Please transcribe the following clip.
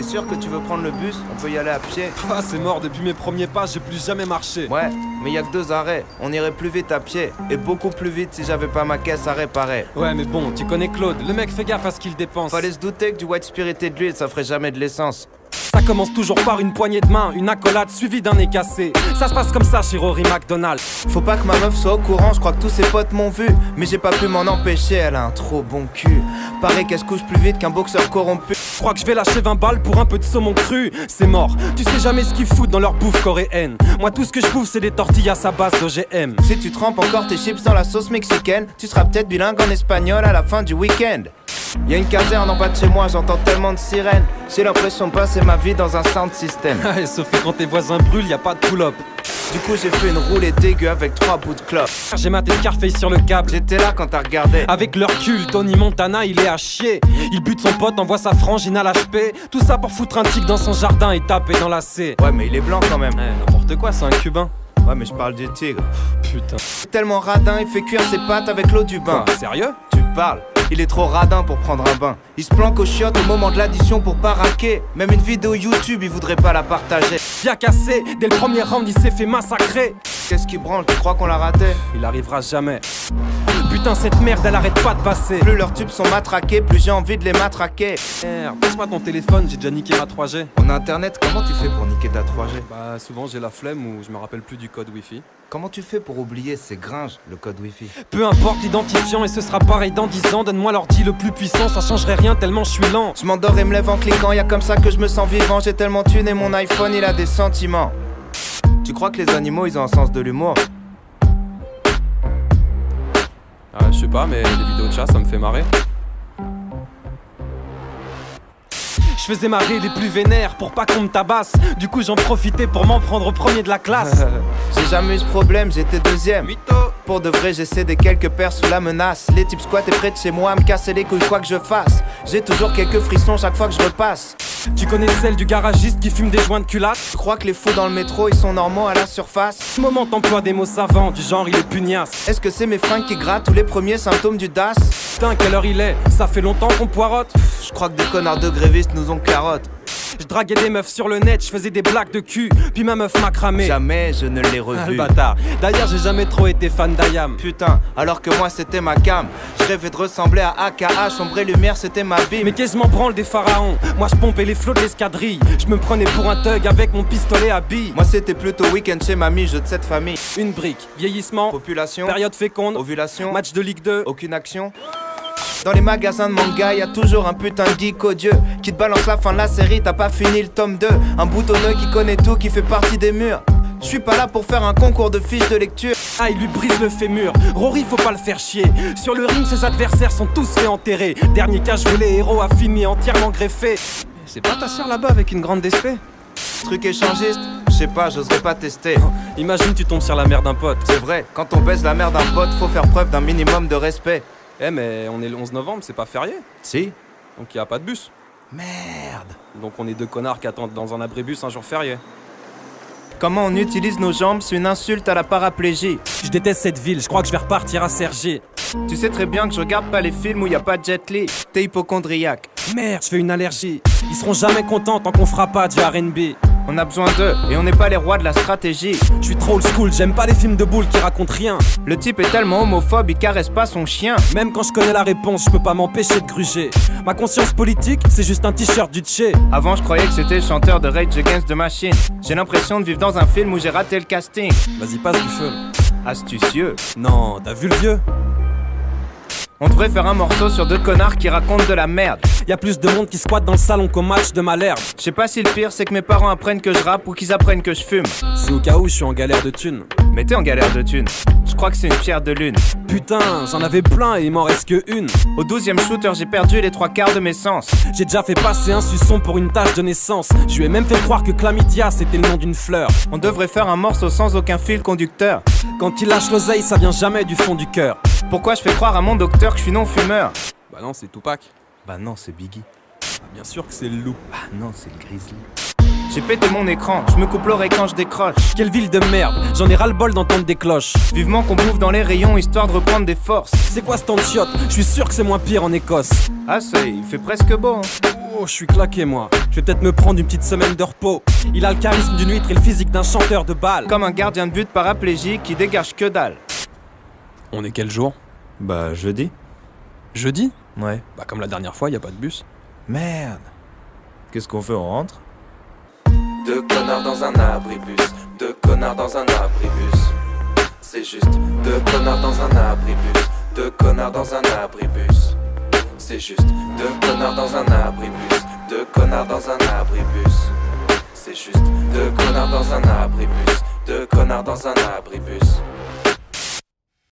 T'es sûr que tu veux prendre le bus? On peut y aller à pied. Ah, c'est mort, depuis mes premiers pas, j'ai plus jamais marché. Ouais, mais y a que 2 arrêts. On irait plus vite à pied. Et beaucoup plus vite si j'avais pas ma caisse à réparer. Ouais, mais bon, tu connais Claude, le mec fait gaffe à ce qu'il dépense. Fallait se douter que du white spirit et de l'huile, ça ferait jamais de l'essence. Ça commence toujours par une poignée de main, une accolade suivie d'un nez cassé. Ça se passe comme ça chez Rory McDonald. Faut pas que ma meuf soit au courant, je crois que tous ses potes m'ont vu. Mais j'ai pas pu m'en empêcher, elle a un trop bon cul. Pareil qu'elle se couche plus vite qu'un boxeur corrompu. Je crois que je vais lâcher 20 balles pour un peu de saumon cru. C'est mort, tu sais jamais ce qu'ils foutent dans leur bouffe coréenne. Moi tout ce que je bouffe c'est des tortillas à base d'OGM. Si tu trempes encore tes chips dans la sauce mexicaine, tu seras peut-être bilingue en espagnol à la fin du week-end. Y'a une caserne en bas de chez moi, j'entends tellement de sirènes. J'ai l'impression de passer ma vie dans un sound system. Sauf que quand tes voisins brûlent, y a pas de pull-up. Du coup j'ai fait une roulée dégueu avec 3 bouts de clope. J'ai maté Scarface sur le câble. J'étais là quand t'as regardé. Avec leur cul, Tony Montana il est à chier. Il bute son pote, envoie sa frangine à l'HP. Tout ça pour foutre un tic dans son jardin et taper dans la C. Ouais mais il est blanc quand même. N'importe quoi, c'est un cubain. Ouais mais je parle du tigre. Putain. Tellement radin, il fait cuire ses pattes avec l'eau du bain. Quoi, sérieux? Tu parles. Il est trop radin pour prendre un bain. Il se planque aux chiottes au moment de l'addition pour pas raquer. Même une vidéo YouTube, il voudrait pas la partager. Bien cassé, dès le premier round il s'est fait massacrer. Qu'est-ce qui branle, tu crois qu'on l'a raté? Il arrivera jamais. Putain cette merde elle arrête pas de passer. Plus leurs tubes sont matraqués, plus j'ai envie de les matraquer. Merde, passe-moi ton téléphone, j'ai déjà niqué ma 3G. En internet, comment tu fais pour niquer ta 3G? Bah souvent j'ai la flemme ou je me rappelle plus du code wifi. Comment tu fais pour oublier ces gringes, le code wifi? Peu importe l'identifiant et ce sera pareil dans 10 ans. Donne-moi l'ordi le plus puissant, ça changerait rien tellement je suis lent. Je m'endors et me lève en cliquant, y'a comme ça que je me sens vivant. J'ai tellement tuné mon iPhone, il a des sentiments. Tu crois que les animaux ils ont un sens de l'humour? Ah je sais pas mais les vidéos de chat ça me fait marrer. Je faisais marrer les plus vénères pour pas qu'on me tabasse. Du coup j'en profitais pour m'en prendre au premier de la classe. J'ai jamais eu ce problème, j'étais deuxième. Pour de vrai j'essaie des quelques paires sous la menace. Les types squattent près de chez moi à me casser les couilles quoi que je fasse. J'ai toujours quelques frissons chaque fois que je repasse. Tu connais celle du garagiste qui fume des joints de culasse? Je crois que les fous dans le métro ils sont normaux à la surface. Ce moment t'emploie des mots savants du genre il est pugnace. Est-ce que c'est mes fringues qui grattent ou les premiers symptômes du DAS? Putain quelle heure il est? Ça fait longtemps qu'on poirote. Je crois que des connards de grévistes nous ont carotte. Je draguais des meufs sur le net, je faisais des blagues de cul, puis ma meuf m'a cramé. Jamais je ne l'ai Ah, le revu. bâtard. D'ailleurs j'ai jamais trop été fan d'Ayam. Putain, alors que moi c'était ma cam. Je rêvais de ressembler à AKH, sombre et lumière c'était ma bime. Mais qu'est-ce que je m'en branle des pharaons? Moi je pompais les flots de l'escadrille. Je me prenais pour un thug avec mon pistolet à billes. Moi c'était plutôt week-end chez mamie, jeu de cette famille. Une brique, vieillissement, Population, période féconde, ovulation, match de Ligue 2. aucune action. Dans les magasins de manga, y'a toujours un putain de geek odieux qui te balance la fin de la série, t'as pas fini le tome 2. Un boutonneux qui connaît tout, qui fait partie des murs. Je suis pas là pour faire un concours de fiches de lecture. Ah il lui brise le fémur, Rory faut pas le faire chier. Sur le ring ses adversaires sont tous fait enterrer. Dernier cache les héros a fini entièrement greffé. C'est pas ta sœur là-bas avec une grande DSP? Truc échangiste, je sais pas, j'oserais pas tester. Imagine tu tombes sur la mère d'un pote. C'est vrai, quand on baise la mère d'un pote, faut faire preuve d'un minimum de respect. Eh mais on est le 11 novembre, c'est pas férié. Si? Donc y a pas de bus. Merde. Donc on est deux connards qui attendent dans un abribus un jour férié. Comment on utilise nos jambes, c'est une insulte à la paraplégie. Je déteste cette ville, je crois que je vais repartir à Cergy. Tu sais très bien que je regarde pas les films où y a pas de Jet Li. T'es hypocondriaque. Merde, je fais une allergie. Ils seront jamais contents tant qu'on fera pas du R&B. On a besoin d'eux, et on n'est pas les rois de la stratégie. Je suis trop old school, j'aime pas les films de boules qui racontent rien. Le type est tellement homophobe, il caresse pas son chien. Même quand je connais la réponse, je peux pas m'empêcher de gruger. Ma conscience politique, c'est juste un t-shirt du Tché. Avant je croyais que c'était le chanteur de Rage Against the Machine. J'ai l'impression de vivre dans un film où j'ai raté le casting. Vas-y, passe du feu. Astucieux. Non, t'as vu le vieux? On devrait faire un morceau sur deux connards qui racontent de la merde. Y a plus de monde qui squatte dans le salon qu'au match de Malherbe. Je sais pas si le pire c'est que mes parents apprennent que je rappe ou qu'ils apprennent que je fume. C'est au cas où je suis en galère de thunes. Mais t'es en galère de thunes. Je crois que c'est une pierre de lune. Putain, j'en avais plein et il m'en reste que une. Au 12e shooter j'ai perdu les 3/4 de mes sens. J'ai déjà fait passer un suçon pour une tache de naissance. Je lui ai même fait croire que chlamydia c'était le nom d'une fleur. On devrait faire un morceau sans aucun fil conducteur. Quand il lâche l'oseille, ça vient jamais du fond du cœur. Pourquoi je fais croire à mon docteur que je suis non-fumeur? Bah non, c'est Tupac. Bah non, c'est Biggie. Bah bien sûr que c'est le loup. Ah non, c'est le Grizzly. J'ai pété mon écran, je me coupe l'oreille quand je décroche. Quelle ville de merde, j'en ai ras-le-bol d'entendre des cloches. Vivement qu'on bouffe dans les rayons histoire de reprendre des forces. C'est quoi ce temps de chiotte? Je suis sûr que c'est moins pire en Écosse. Ah ça, il fait presque beau hein. Oh, je suis claqué moi, je vais peut-être me prendre une petite semaine de repos. Il a le charisme d'une huître et le physique d'un chanteur de balle. Comme un gardien de but paraplégique qui dégage que dalle. On est quel jour? Bah jeudi. Jeudi? Ouais. Bah comme la dernière fois, y a pas de bus. Merde. Qu'est-ce qu'on fait, on rentre? Deux connards dans un abribus, deux connards dans un abribus. C'est juste, deux connards dans un abribus, deux connards dans un abribus. C'est juste, deux connards dans un abribus, deux connards dans un abribus. C'est juste, deux connards dans un abribus, deux connards dans un abribus.